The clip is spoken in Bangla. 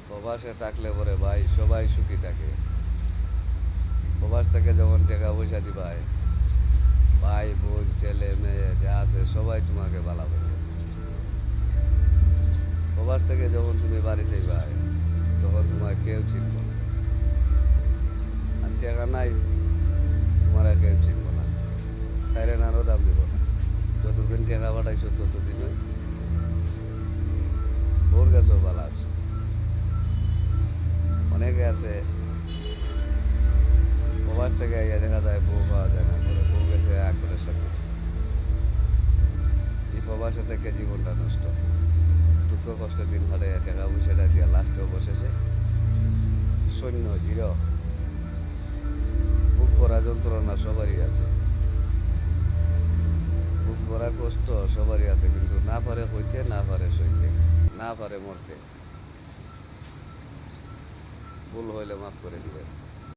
প্রবাসে থাকলে পরে ভাই সবাই সুখী থাকে। প্রবাস থেকে যখন টাকা পয়সা দিবাই, ভাই বোন ছেলে মেয়ে যা আছে সবাই তোমাকে ভালো বলবে। প্রবাস থেকে যখন তুমি বাড়িতে ভাই, তখন তোমার কেউ চিনব না। আর টাকা নাই, তোমার কেউ চিনব না, সাইরেন আরও দাম দিব না। যতদিন টাকা পাঠাইছো ততদিন বোর গাছও ভালো আছে। অনেকে আছে প্রবাস থেকে ইয়ে দেখা যায় বউ পাওয়া যায় না, পরে বউ গেছে আকলের সাথে। এই প্রবাসে থেকে জীবনটা নষ্ট, দুঃখ কষ্ট দিন হারে টাকা পয়সাটা দিয়ে লাস্টে অবশেষে সৈন্য জিরো। বুক ভরা যন্ত্রণা সবারই আছে, বুক ভরা কষ্ট সবারই আছে, কিন্তু না পারে হইতে, না পারে সইতে, না পারে মরতে। ভুল হইলে মাফ করে দিবেন।